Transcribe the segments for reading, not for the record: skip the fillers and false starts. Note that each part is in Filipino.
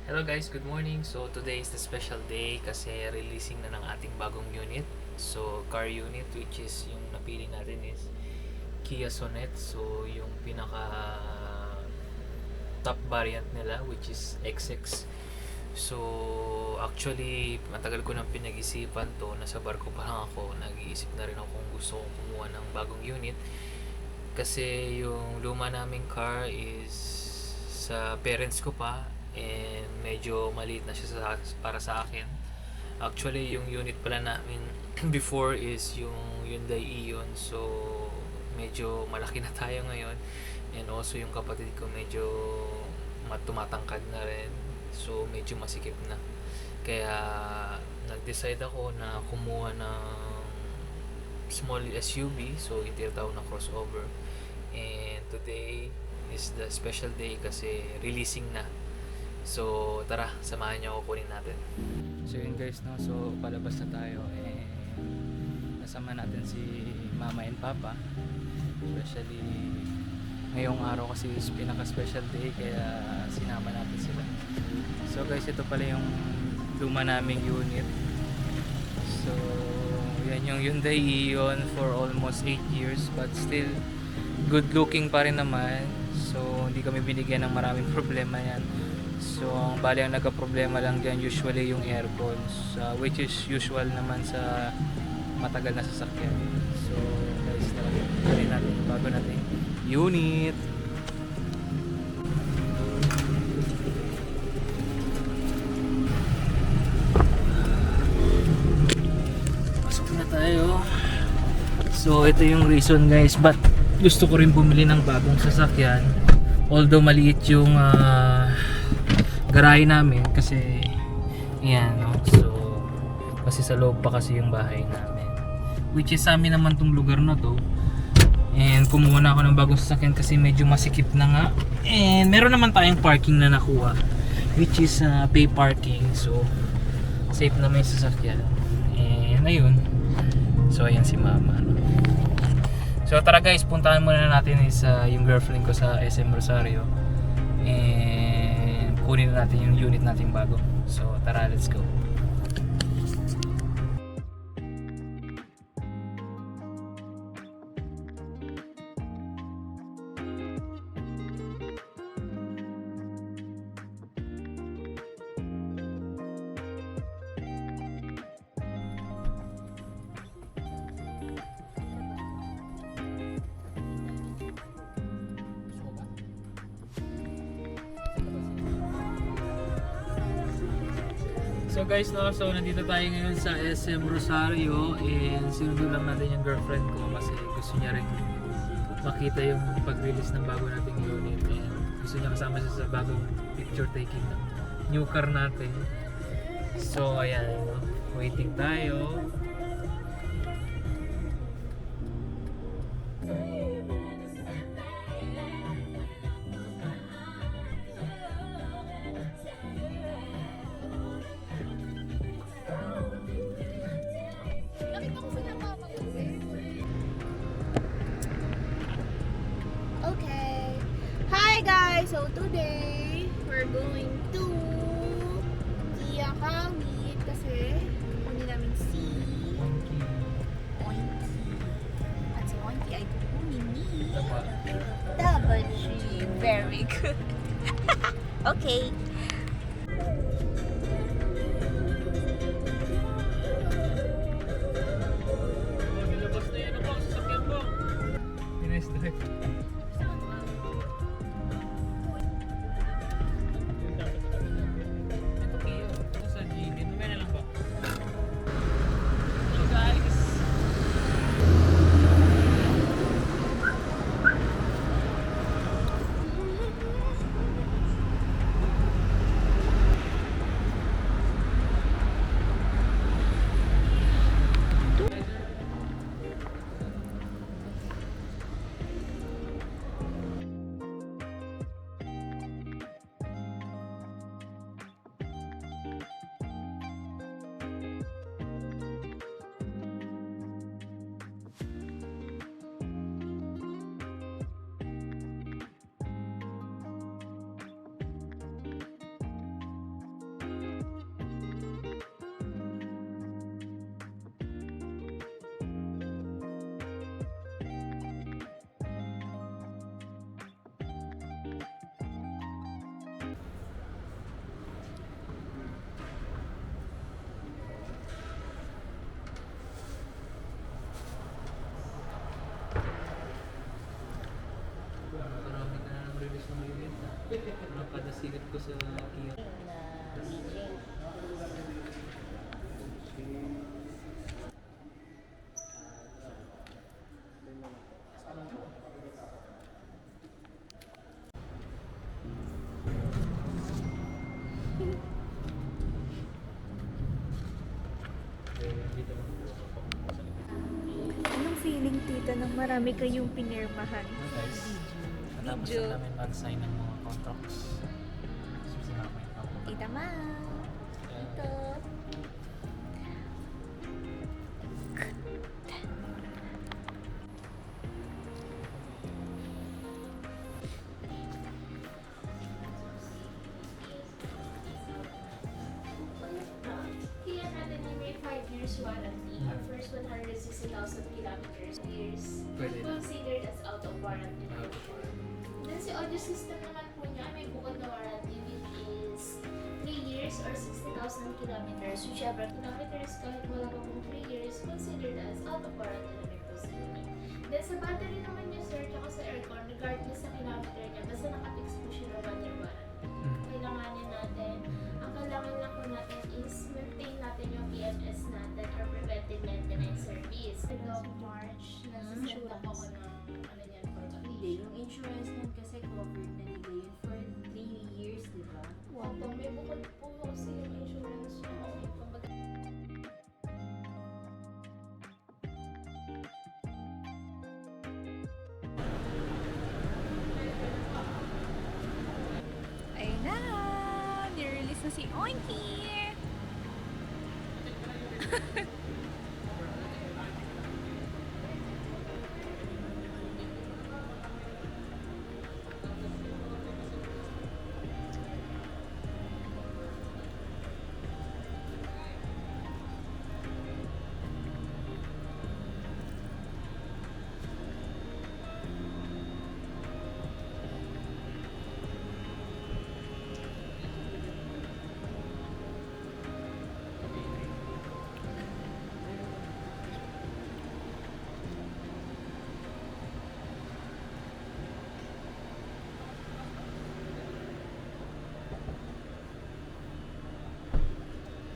Hello guys, good morning. So today is the special day kasi releasing na ng ating bagong unit. So car unit which is yung napili natin is Kia Sonet. So yung pinaka top variant nila which is XX. So actually matagal ko nang pinag-isipan to. Nasa barko pa lang ako. Nag-iisip na rin ako kung gusto kong kumuha ng bagong unit. Kasi yung luma naming car is sa parents ko pa and medyo maliit na siya para sa akin. Actually, yung unit pala namin before is yung Hyundai Ion. So, medyo malaki na tayo ngayon. And also, yung kapatid ko medyo tumatangkad na rin. So, medyo masikip na. Kaya, nag-decide ako na kumuha ng small SUV. So, yung tinatawag na crossover. And today is the special day kasi releasing na. So, tara, samahan niyo ako, kunin natin. So, yun guys, no? So, palabas na tayo. Nasama natin si Mama and Papa. Especially, ngayong araw kasi is pinaka-special day, kaya sinama natin sila. So, guys, ito pala yung luma naming unit. So, yan yung Hyundai Ion for almost 8 years, but still, good looking pa rin naman. So, hindi kami binigyan ng maraming problema yan. So, ang bali ang nagka-problema lang dyan usually yung aircon, which is usual naman sa matagal na sasakyan. So, guys, talaga rin natin bago natin unit. Pasok na tayo. So, ito yung reason guys, but gusto ko rin bumili ng bagong sasakyan. Although maliit yung garahe namin kasi yan, no? So kasi sa loob pa kasi yung bahay namin, which is sa amin naman tong lugar na to. And kumuha na ako ng bagong sasakyan kasi medyo masikip na nga. And meron naman tayong parking na nakuha, which is pay parking. So safe naman yung sasakyan. And ayun. So ayan si Mama, no? So tara guys, puntahan muna natin is yung girlfriend ko sa SM Rosario. And kunin na natin yung unit natin bago. So tara, let's go. So guys, no, so nandito tayo ngayon sa SM Rosario and sinundo lang natin yung girlfriend ko kasi gusto niya rin makita yung pag-release ng bago nating unit and gusto niya kasama siya sa bagong picture taking ng new car natin. So ayan, no, waiting tayo. Okay. Hi guys! So today, we're going to Kia Kawit kasi kunin namin si Oinky. At si Oinky ay kukunin ni Double G. Very good. Okay. Nilabas na yan ako, sasakyan mo. Nice drive. Kada sigat ko sa Kia. Anong feeling, tita, nang marami kayong pinirmahan? Guys, matapos Video. na namin mag-sign ng mga contracts. Sinama yung ako. Tita Ma. Ito. Kaya natin yung may 5 years warranty. Our first 160,000 kilometers years Pwede na. considered as out of warranty. Out of warranty. Then si audio system naman po niya may bukod na warranty which is 3 years or 60,000 kilometers. Whichever kilometers kahit wala pa pong 3 years considered as out of warranty na may po sila. Then sa battery naman niya sir, tsaka sa aircon, regardless sa kilometer niya, basta nakapix po siya na 1 year warranty. Kailanganin natin, ang kailangan lang po natin is maintain natin yung PMS natin or preventive maintenance service. Log March, nasa-set up ako ng ano yan for Hindi, yung insurance nun kasi covered na nila yun for 3 years, di ba? Opo, may bukod po kasi yung insurance niya. Kumbaga, Ayun na. Nirelease na si Oinky.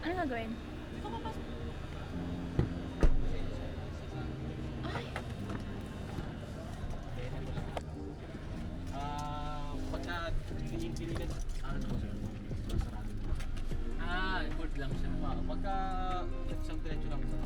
Ano gagawin? Pagka pinipiligan, ano sir? Sarado. Import lang siya. Pagka isang diretso lang sa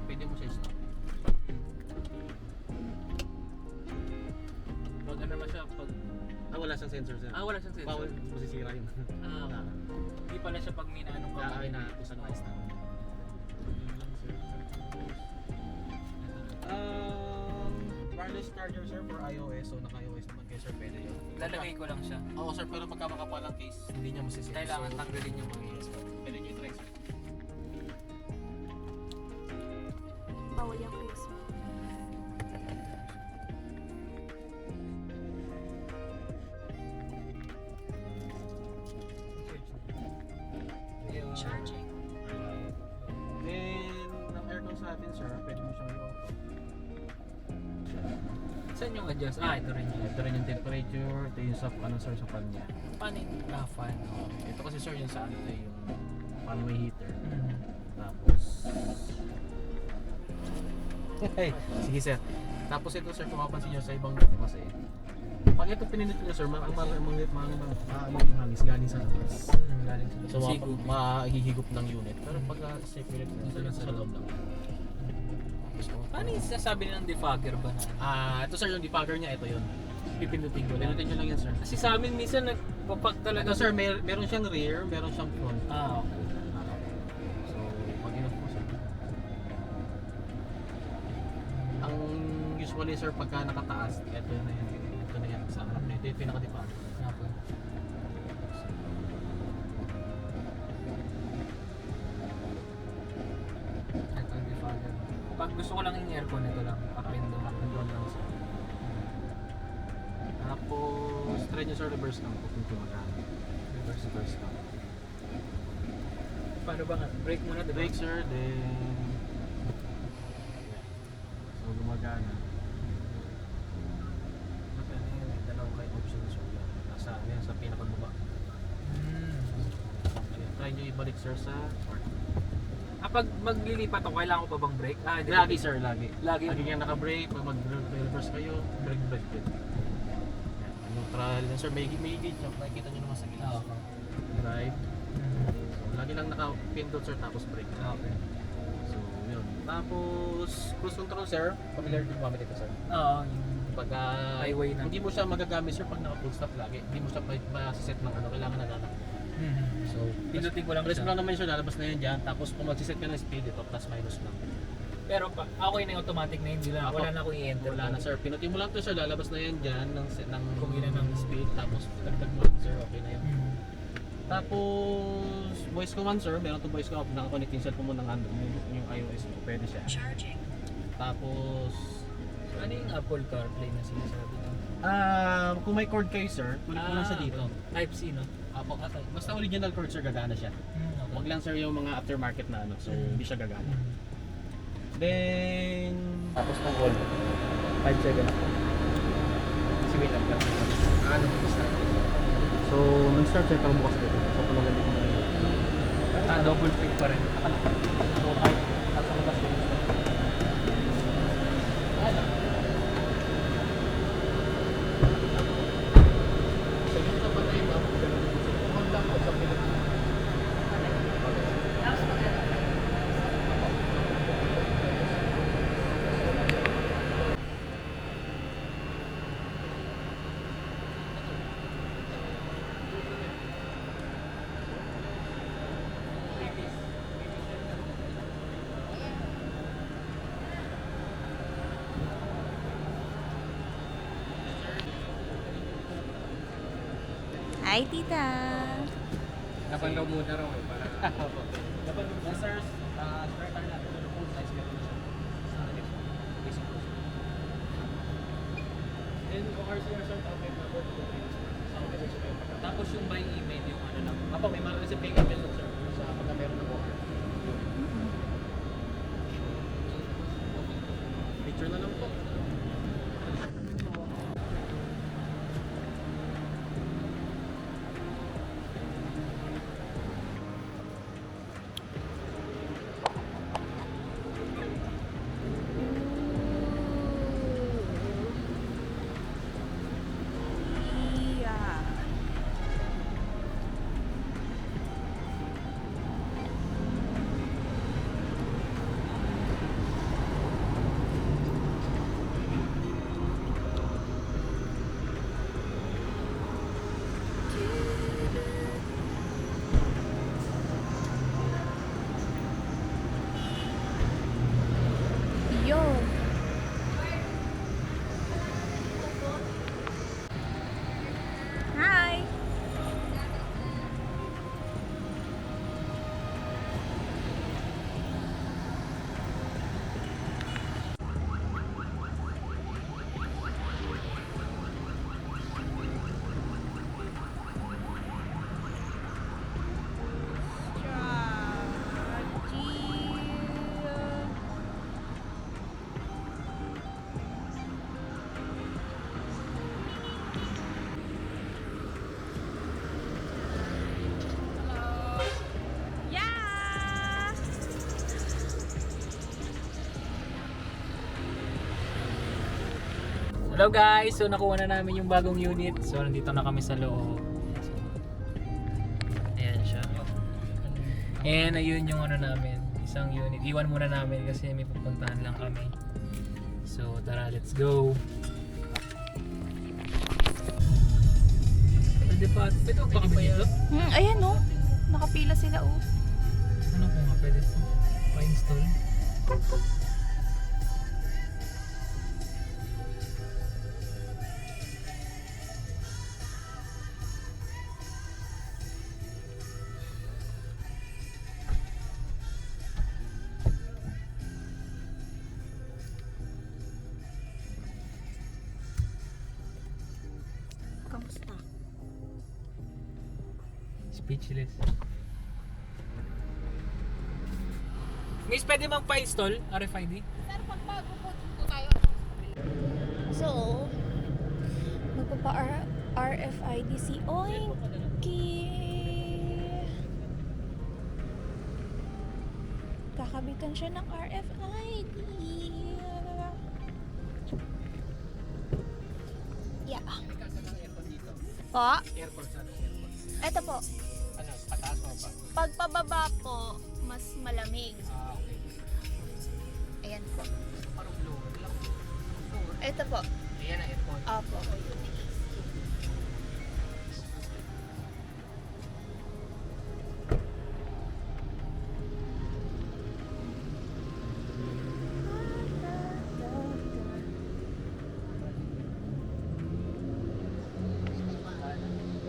pwede mo siya stop. Pag ano naman siya, pag... Wala siyang sensor sir. wala siyang sensor. Bawal, masisira yun. Hindi pala siya pag minaanong ka. Kaya na kung saan stop. Wireless charger sir for iOS, so naka-iOS naman kayo sir, pwede yun. Lalagay ko lang siya. Oo sir, pero pagka makapalang case, hindi niya masisira. Kailangan So, tanggalin yung mga yes. pwede nyo i-try sir. Bawal yung face mo. Charging. Then, ang aircon sa atin sir, pwede mo siyang i-auto. Saan yung adjust? Ito rin yun. Ito rin yung temperature, ito yung sa, ano sir, sa pan niya. Paano yung fan? Ito kasi sir, yung sa ano, ito yung pan may heater. Tapos, hey, sige sir. Tapos ito sir, kung mapansin nyo sa ibang dito kasi, pag ito pinindot nyo sir, ang yung hangis galing sa labas. Galing So, sa Sigo. mahihigop ng unit. Pero pag separate nyo sir, sa loob lang. Paano yung sasabi nilang defogger ba na? Ito sir, yung debugger niya, ito yun. Pipindutin ko. Pinutin nyo lang yan sir. Kasi sa amin minsan nagpapak talaga. Ito sir, meron siyang rear, meron siyang front. Okay. So, pag inoff mo sir. Ang usually sir, pagka nakataas, ito na yan. Ito na yan. Sa harap na ito. Ito yung nakadepang. Okay. Ito ang defogger. Pag gusto ko lang yung aircon, ito lang. Up and down. Up and down lang sir. Tapos, try nyo sir, reverse lang. Kung kumagana. Reverse lang. Paano ba nga? Brake muna, diba? Brake sir, then... So, gumagana. Ano yun, may dalawang kayo option sir. Nasa try nyo ibalik sir sa park. Pag maglilipat ako, kailangan ko pa bang brake? Hindi. Lagi sir, lagi. Lagi? Lagi kang naka-brake, pag mag-reverse kayo, brake. Yan. Neutral. Yan sir, may gauge nyo. Nakikita nyo naman sa gauge. Okay. Drive. So, lagi lang naka-pindot sir, tapos brake. Okay. So, yun. Tapos, cruise control sir, familiar din gumamit ito sir. Oo. Pag Highway na. hindi mo siya magagamit sir pag naka-full stop lagi. Hindi mo siya ma-set ng kailangan na gana. So, Pinutin ko lang press mo siya. lang naman siya, lalabas na yan dyan. Tapos kung mag-set ka ng speed, ito plus minus lang. Pero okay na yung automatic na hindi lang. Wala na akong i-enter. Wala na sir. Pinutin mo lang to sir, lalabas na yan dyan ng Kung ilan ang speed. Tapos dagdag mo lang sir, okay na yan. Mhm. Tapos voice command sir, meron to voice command. Nakakonect yung cellphone mo ng Android, yung iOS mo, pwede siya. Tapos Ano yung Apple CarPlay na sinasabi niyo? kung may cord kayo sir, kunin mo lang siya dito. Type-C, no? Apo, basta original cord sir, gagana siya. Okay. Wag lang sir yung mga aftermarket na ano, so hindi siya gagana. Mhm. Then tapos ng all 5 seconds. si wait lang. Ano start? So nag-start sir parang bukas dito. So kung nandito mo na yun. Double click pa rin. So kahit at sa bukas dito. Hi, tita. Napanlaw muna raw eh. Para... Dapat yung sir, start natin yung full size meron siya. Basic cruise. Then kung RCR sir, tapos number to Tapos yung by email yung ano lang. Apo, may ma-receive kayong email sir sa pagka meron na walker. Picture na lang po. Yeah. Yo. Hi. Yeah. Hello guys! So nakuha na namin yung bagong unit. So nandito na kami sa loob. Ayan siya. And ayun yung ano namin. Isang unit. Iwan muna namin kasi may pupuntahan lang kami. So tara, let's go! Pwede pa. Pwede pa ba yun? Ayan oh. Nakapila sila oh. Ano po nga pwede pa-install? Kamusta? Speechless. Miss, pwede mang pa-install RFID? So, magpapa-RFID si Oinky. Kakabitan siya ng RFID. Yeah. Po? Airport sana, airport. Eto po. Ano, pataas mo pa? Pag pababa po, mas malamig. Okay. Ayan po. Parang lower lang. Lower. Eto po. Ayan ang airport. Opo.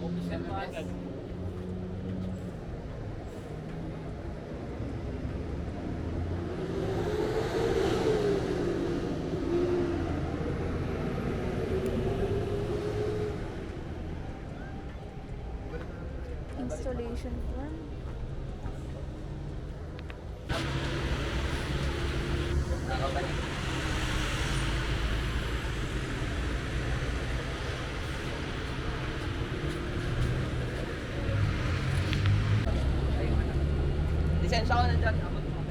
Official na agad. Installation form. Lisensya ko nandyan. Abot mo.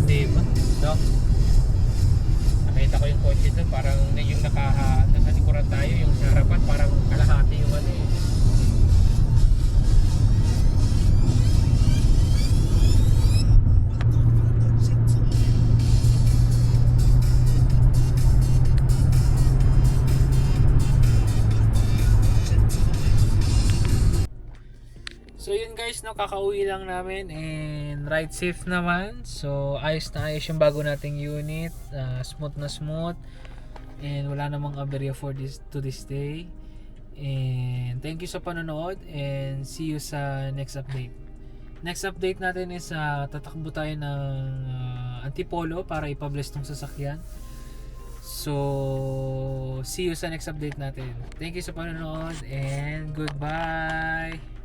Di ba? No? Nakita ko yung kotse doon, parang yung nasa likuran tayo, yung sa harapan, parang kalahati yung ano eh. So yun guys, no, kakauwi lang namin and ride safe naman. So ayos na ayos yung bago nating unit, smooth na smooth and wala namang aberya for this day. And thank you sa panonood and see you sa next update. Next update natin is tatakbo tayo ng Antipolo para ipabless tong sasakyan. So see you sa next update natin. Thank you sa panonood and goodbye.